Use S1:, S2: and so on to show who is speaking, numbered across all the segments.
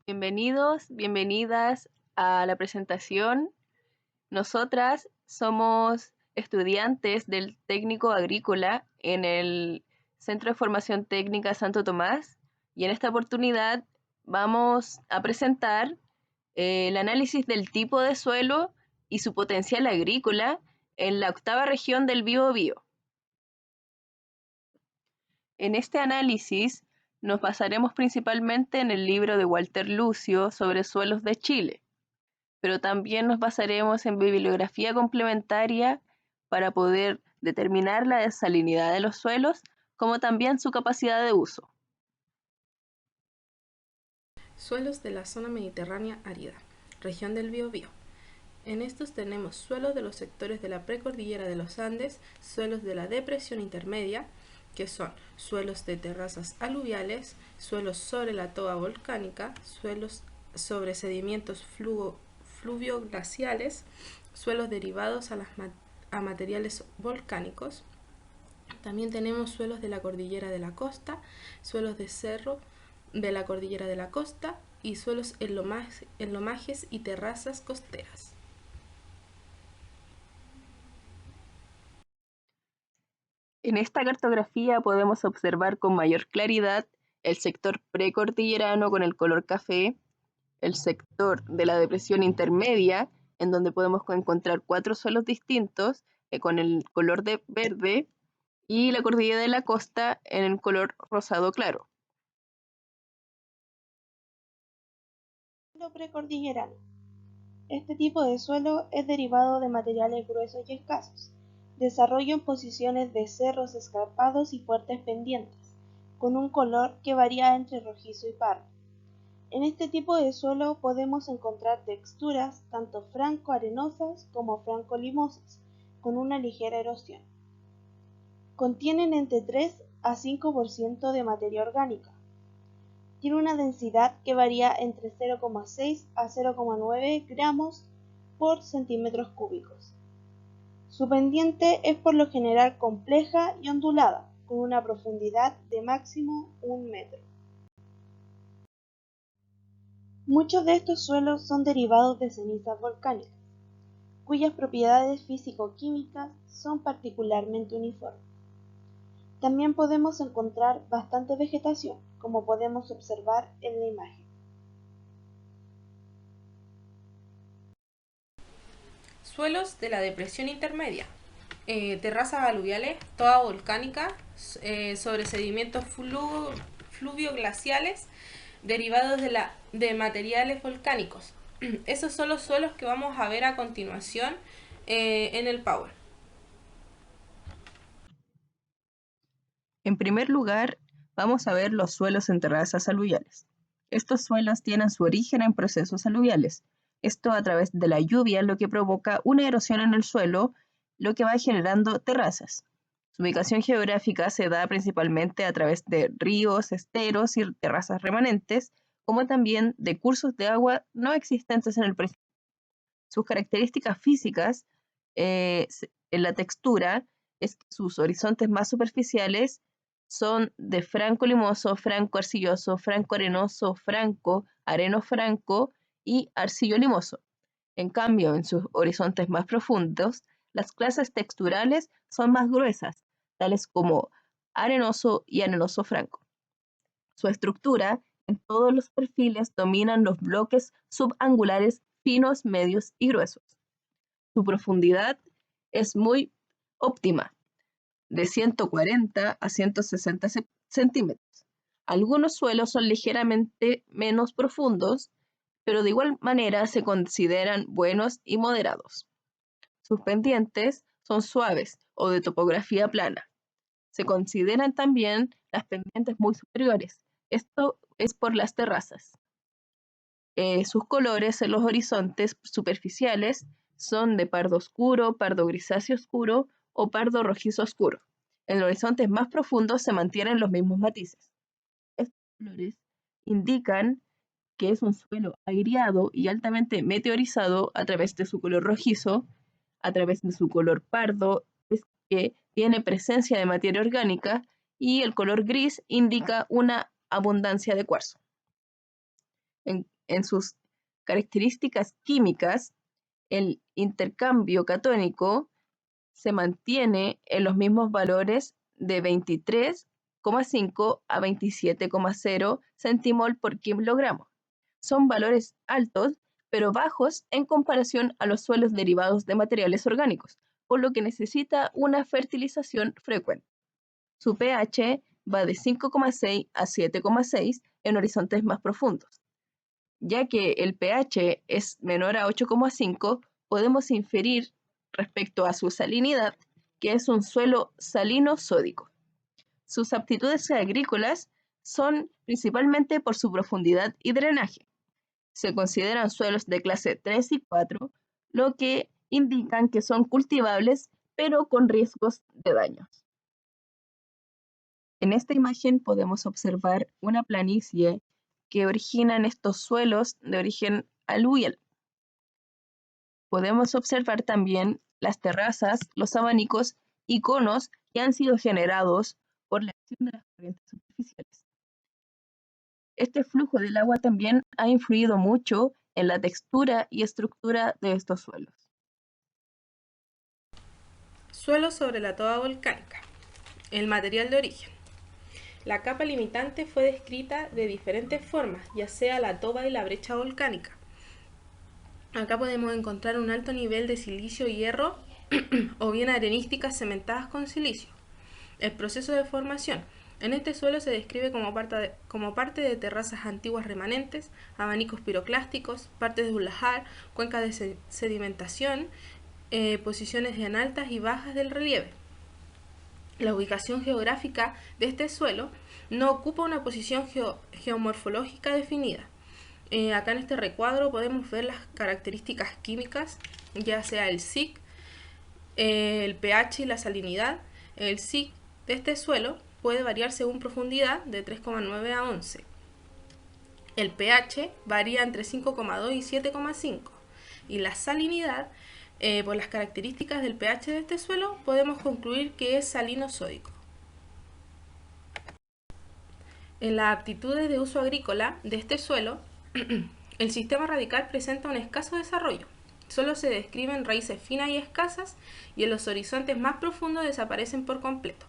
S1: Bienvenidos, bienvenidas a la presentación. Nosotras somos estudiantes del técnico agrícola en el Centro de Formación Técnica Santo Tomás y en esta oportunidad vamos a presentar el análisis del tipo de suelo y su potencial agrícola en la octava región del Biobío. En este análisis nos basaremos principalmente en el libro de Walter Lucio sobre suelos de Chile, pero también nos basaremos en bibliografía complementaria para poder determinar la desalinidad de los suelos, como también su capacidad de uso.
S2: Suelos de la zona mediterránea árida, región del Biobío. En estos tenemos suelos de los sectores de la precordillera de los Andes, suelos de la depresión intermedia, que son suelos de terrazas aluviales, suelos sobre la toba volcánica, suelos sobre sedimentos fluvioglaciales, suelos derivados a materiales volcánicos. También tenemos suelos de la cordillera de la costa, suelos de cerro de la cordillera de la costa y suelos en lomajes y terrazas costeras.
S1: En esta cartografía podemos observar con mayor claridad el sector precordillerano con el color café, el sector de la depresión intermedia, en donde podemos encontrar 4 suelos distintos con el color de verde, y la cordillera de la costa en el color rosado claro.
S3: Suelo precordillerano. Este tipo de suelo es derivado de materiales gruesos y escasos. Desarrollo en posiciones de cerros escarpados y fuertes pendientes, con un color que varía entre rojizo y pardo. En este tipo de suelo podemos encontrar texturas tanto franco-arenosas como franco-limosas, con una ligera erosión. Contienen entre 3 a 5% de materia orgánica. Tiene una densidad que varía entre 0,6 a 0,9 gramos por centímetros cúbicos. Su pendiente es por lo general compleja y ondulada, con una profundidad de máximo 1 metro. Muchos de estos suelos son derivados de cenizas volcánicas, cuyas propiedades físico-químicas son particularmente uniformes. También podemos encontrar bastante vegetación, como podemos observar en la imagen.
S2: Suelos de la depresión intermedia. Terrazas aluviales, toba volcánica, sobre sedimentos fluvioglaciales derivados de materiales volcánicos. Esos son los suelos que vamos a ver a continuación en el Power.
S1: En primer lugar, vamos a ver los suelos en terrazas aluviales. Estos suelos tienen su origen en procesos aluviales. Esto a través de la lluvia, lo que provoca una erosión en el suelo, lo que va generando terrazas. Su ubicación geográfica se da principalmente a través de ríos, esteros y terrazas remanentes, como también de cursos de agua no existentes en el presente. Sus características físicas en la textura es que sus horizontes más superficiales son de franco limoso, franco arcilloso, franco arenoso, franco, areno franco y arcillo limoso. En cambio, en sus horizontes más profundos, las clases texturales son más gruesas, tales como arenoso y arenoso franco. Su estructura, en todos los perfiles, dominan los bloques subangulares finos, medios y gruesos. Su profundidad es muy óptima, de 140 a 160 centímetros. Algunos suelos son ligeramente menos profundos, pero de igual manera se consideran buenos y moderados. Sus pendientes son suaves o de topografía plana. Se consideran también las pendientes muy superiores. Esto es por las terrazas. Sus colores en los horizontes superficiales son de pardo oscuro, pardo grisáceo oscuro o pardo rojizo oscuro. En los horizontes más profundos se mantienen los mismos matices. Estos colores indican que es un suelo agriado y altamente meteorizado a través de su color rojizo, a través de su color pardo, es que tiene presencia de materia orgánica, y el color gris indica una abundancia de cuarzo. en sus características químicas, el intercambio catónico se mantiene en los mismos valores de 23,5 a 27,0 centimol por kilogramo. Son valores altos, pero bajos en comparación a los suelos derivados de materiales orgánicos, por lo que necesita una fertilización frecuente. Su pH va de 5,6 a 7,6 en horizontes más profundos. Ya que el pH es menor a 8,5, podemos inferir respecto a su salinidad que es un suelo salino-sódico. Sus aptitudes agrícolas son principalmente por su profundidad y drenaje. Se consideran suelos de clase 3 y 4, lo que indican que son cultivables, pero con riesgos de daños. En esta imagen podemos observar una planicie que originan estos suelos de origen aluvial. Podemos observar también las terrazas, los abanicos y conos que han sido generados por la acción de las corrientes superficiales. Este flujo del agua también ha influido mucho en la textura y estructura de estos suelos.
S2: Suelo sobre la toba volcánica. El material de origen. La capa limitante fue descrita de diferentes formas, ya sea la toba y la brecha volcánica. Acá podemos encontrar un alto nivel de silicio y hierro o bien arenísticas cementadas con silicio. El proceso de formación. En este suelo se describe como parte de terrazas antiguas remanentes, abanicos piroclásticos, partes de un lajar, cuencas de sedimentación, posiciones en altas y bajas del relieve. La ubicación geográfica de este suelo no ocupa una posición geomorfológica definida. Acá en este recuadro podemos ver las características químicas, ya sea el SIC, el pH y la salinidad. El SIC de este suelo puede variar según profundidad de 3,9 a 11. El pH varía entre 5,2 y 7,5. Y la salinidad, por las características del pH de este suelo, podemos concluir que es salino-sódico. En las aptitudes de uso agrícola de este suelo, el sistema radical presenta un escaso desarrollo. Solo se describen raíces finas y escasas y en los horizontes más profundos desaparecen por completo.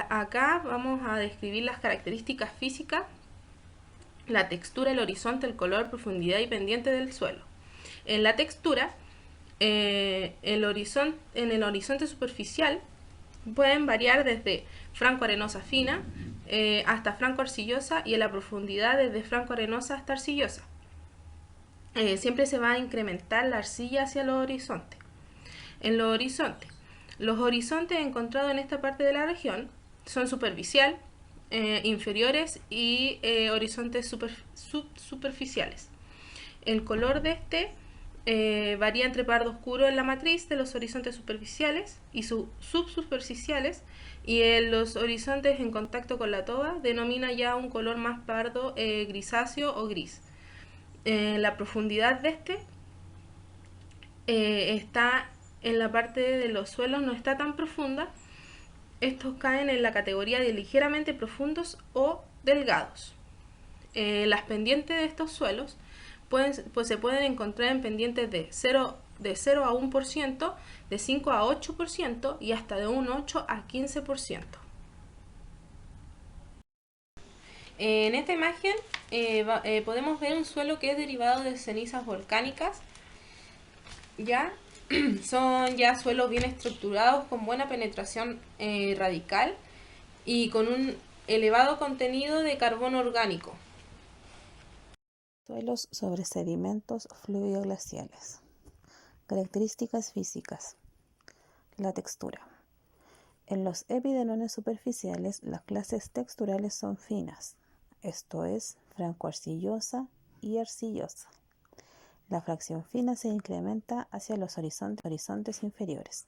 S2: Acá vamos a describir las características físicas, la textura, el horizonte, el color, profundidad y pendiente del suelo. En la textura, en el horizonte superficial pueden variar desde franco-arenosa fina hasta franco-arcillosa y en la profundidad desde franco-arenosa hasta arcillosa. Siempre se va a incrementar la arcilla hacia los horizontes. En los horizontes encontrados en esta parte de la región son superficial, inferiores y horizontes subsuperficiales. El color de este varía entre pardo oscuro en la matriz de los horizontes superficiales y subsuperficiales, y en los horizontes en contacto con la toba denomina ya un color más pardo grisáceo o gris. La profundidad de este está en la parte de los suelos, no está tan profunda. Estos caen en la categoría de ligeramente profundos o delgados. Las pendientes de estos suelos se pueden encontrar en pendientes de 0 a 1%, de 5 a 8% y hasta de un 8 a 15%. En esta imagen podemos ver un suelo que es derivado de cenizas volcánicas. Ya son ya suelos bien estructurados con buena penetración radical y con un elevado contenido de carbono orgánico.
S4: Suelos sobre sedimentos fluvio-glaciales. Características físicas. La textura. En los epidenones superficiales, las clases texturales son finas, esto es, franco-arcillosa y arcillosa. La fracción fina se incrementa hacia los horizontes inferiores.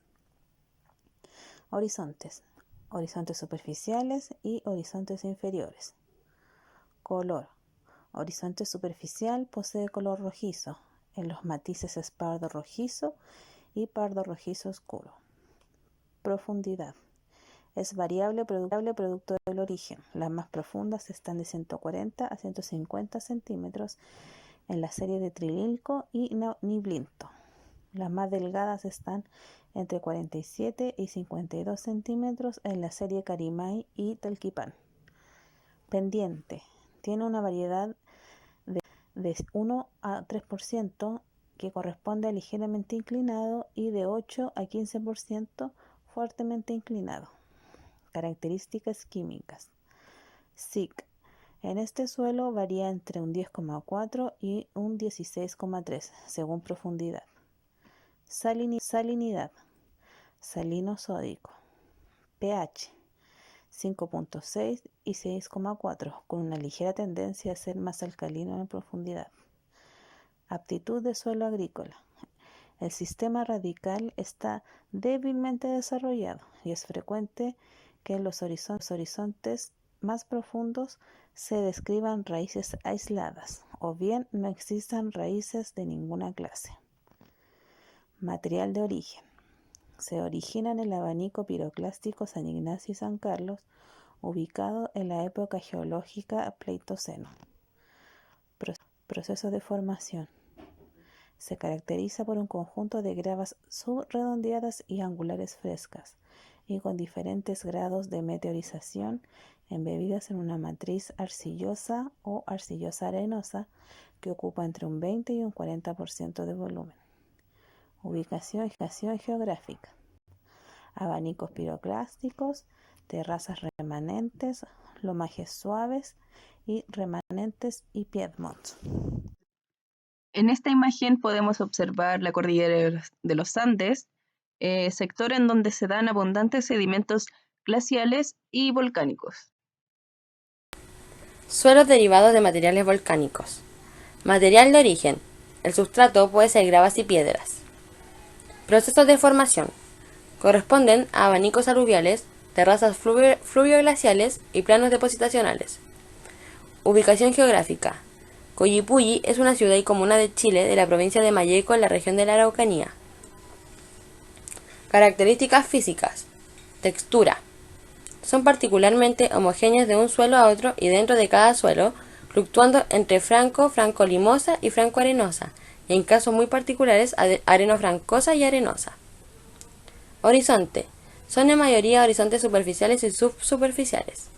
S4: Horizontes superficiales y horizontes inferiores. Color. Horizonte superficial posee color rojizo, en los matices es pardo rojizo y pardo rojizo oscuro. Profundidad. Es variable producto del origen. Las más profundas están de 140 a 150 centímetros en la serie de Trililco y Niblinto. Las más delgadas están entre 47 y 52 centímetros en la serie Carimay y Talquipán. Pendiente. Tiene una variedad de 1 a 3% que corresponde a ligeramente inclinado y de 8 a 15% fuertemente inclinado. Características químicas. SIC. En este suelo varía entre un 10,4 y un 16,3 según profundidad. Salinidad. Salino sódico. pH. 5,6 y 6,4 con una ligera tendencia a ser más alcalino en profundidad. Aptitud de suelo agrícola. El sistema radical está débilmente desarrollado y es frecuente que en los horizontes más profundos se describan raíces aisladas o bien no existan raíces de ninguna clase. Material de origen. Se origina en el abanico piroclástico San Ignacio y San Carlos, ubicado en la época geológica Pleistoceno. Proceso de formación. Se caracteriza por un conjunto de gravas subredondeadas y angulares frescas y con diferentes grados de meteorización embebidas en una matriz arcillosa o arcillosa arenosa que ocupa entre un 20 y un 40% de volumen. Ubicación geográfica. Abanicos piroclásticos, terrazas remanentes, lomajes suaves y remanentes y piedmont.
S1: En esta imagen podemos observar la cordillera de los Andes, sector en donde se dan abundantes sedimentos glaciales y volcánicos.
S5: Suelos derivados de materiales volcánicos. Material de origen. El sustrato puede ser gravas y piedras. Procesos de formación. Corresponden a abanicos aluviales, terrazas fluvioglaciales y planos depositacionales. Ubicación geográfica. Coyipulli es una ciudad y comuna de Chile de la provincia de Malleco en la región de la Araucanía. Características físicas. Textura. Son particularmente homogéneas de un suelo a otro y dentro de cada suelo, fluctuando entre franco-limosa y franco-arenosa, y en casos muy particulares areno-francosa y arenosa. Horizonte. Son en mayoría horizontes superficiales y subsuperficiales.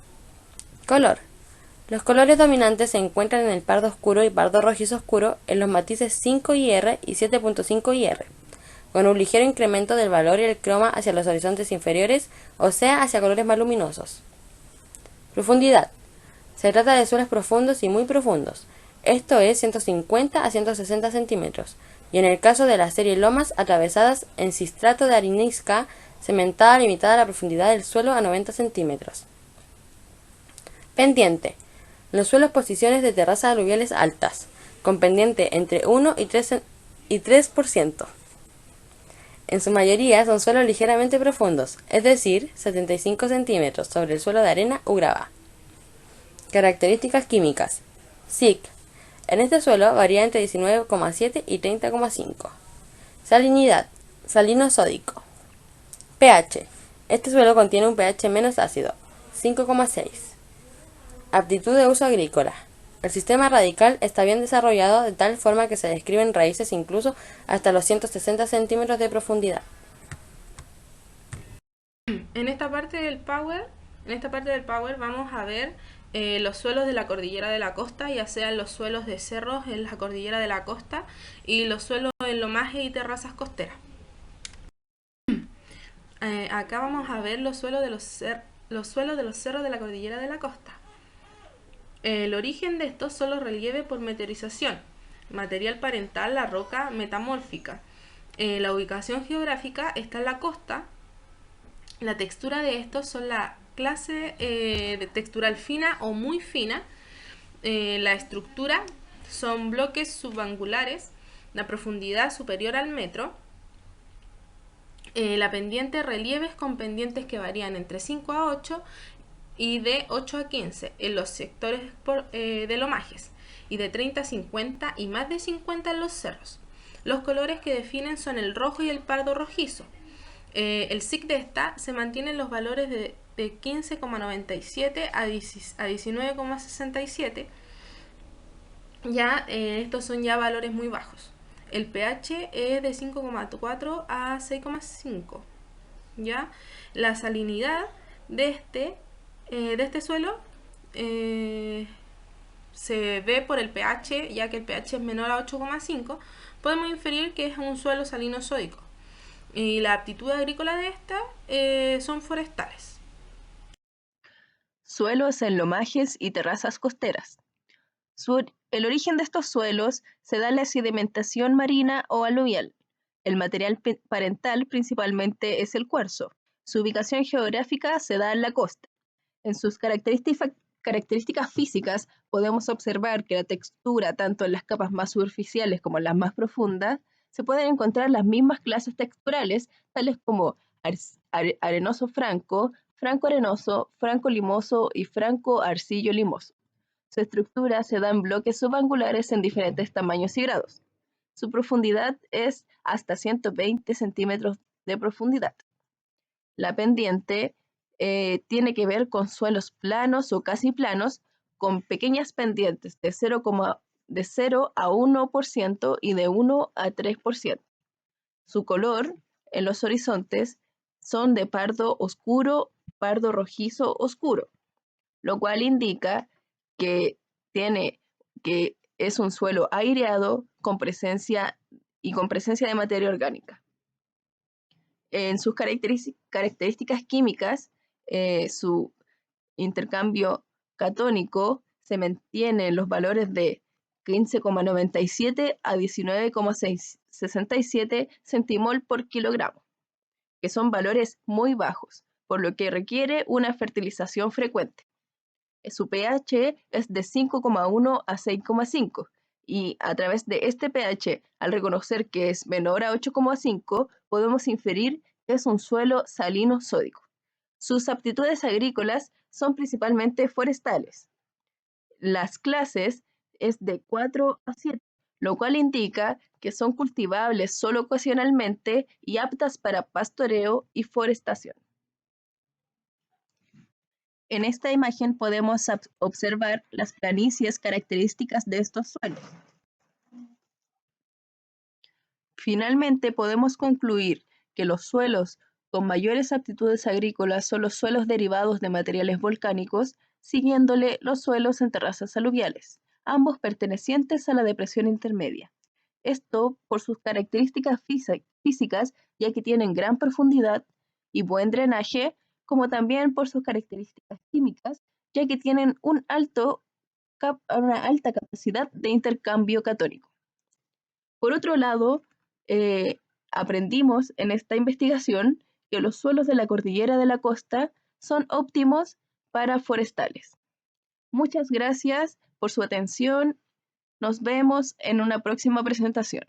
S5: Color. Los colores dominantes se encuentran en el pardo oscuro y pardo rojizo oscuro en los matices 5IR y 7.5IR, con un ligero incremento del valor y el croma hacia los horizontes inferiores, o sea, hacia colores más luminosos. Profundidad. Se trata de suelos profundos y muy profundos, esto es 150 a 160 centímetros, y en el caso de la serie lomas atravesadas en cistrato de arenisca cementada limitada la profundidad del suelo a 90 centímetros. Pendiente. Los suelos posiciones de terrazas aluviales altas, con pendiente entre 1 y 3%. En su mayoría son suelos ligeramente profundos, es decir, 75 centímetros sobre el suelo de arena u grava. Características químicas. SIC. En este suelo varía entre 19,7 y 30,5. Salinidad. Salino sódico. pH. Este suelo contiene un pH menos ácido, 5,6. Aptitud de uso agrícola. El sistema radical está bien desarrollado de tal forma que se describen raíces incluso hasta los 160 centímetros de profundidad.
S2: En esta parte del Power vamos a ver los suelos de la cordillera de la costa, ya sean los suelos de cerros en la cordillera de la costa y los suelos en lomaje y terrazas costeras. Acá vamos a ver los suelos de los cerros de la cordillera de la costa. El origen de estos son los relieves por meteorización, material parental, la roca metamórfica. La ubicación geográfica está en la costa. La textura de estos son la clase de textural fina o muy fina. La estructura son bloques subangulares, la profundidad superior al metro. La pendiente, relieves con pendientes que varían entre 5 a 8 y de 8 a 15 en los sectores de lomajes, y de 30 a 50 y más de 50 en los cerros. Los colores que definen son el rojo y el pardo rojizo. El SIC de esta se mantienen los valores de de 15,97 a 19,67. Ya estos son ya valores muy bajos. El pH es de 5,4 a 6,5. ¿Ya? La salinidad de este suelo se ve por el pH, ya que el pH es menor a 8,5, podemos inferir que es un suelo salino sódico. Y la aptitud agrícola de esta son forestales.
S1: Suelos en lomajes y terrazas costeras. El origen de estos suelos se da en la sedimentación marina o aluvial. El material parental principalmente es el cuarzo. Su ubicación geográfica se da en la costa. En sus características físicas podemos observar que la textura, tanto en las capas más superficiales como en las más profundas, se pueden encontrar las mismas clases texturales, tales como arenoso franco, franco arenoso, franco limoso y franco arcillo limoso. Su estructura se da en bloques subangulares en diferentes tamaños y grados. Su profundidad es hasta 120 centímetros de profundidad. La pendiente tiene que ver con suelos planos o casi planos, con pequeñas pendientes de 0 a 1% y de 1 a 3%. Su color en los horizontes son de pardo oscuro, pardo rojizo oscuro, lo cual indica que es un suelo aireado con presencia de materia orgánica. En sus características químicas, su intercambio catónico se mantiene en los valores de 15,97 a 19,67 centimol por kilogramo, que son valores muy bajos, por lo que requiere una fertilización frecuente. Su pH es de 5,1 a 6,5 y a través de este pH, al reconocer que es menor a 8,5, podemos inferir que es un suelo salino sódico. Sus aptitudes agrícolas son principalmente forestales. Las clases es de 4 a 7, lo cual indica que son cultivables solo ocasionalmente y aptas para pastoreo y forestación. En esta imagen podemos observar las planicies características de estos suelos. Finalmente, podemos concluir que los suelos con mayores aptitudes agrícolas son los suelos derivados de materiales volcánicos, siguiéndole los suelos en terrazas aluviales, ambos pertenecientes a la depresión intermedia. Esto por sus características físicas, ya que tienen gran profundidad y buen drenaje, como también por sus características químicas, ya que tienen una alta capacidad de intercambio catónico. Por otro lado, aprendimos en esta investigación que los suelos de la cordillera de la costa son óptimos para forestales. Muchas gracias por su atención. Nos vemos en una próxima presentación.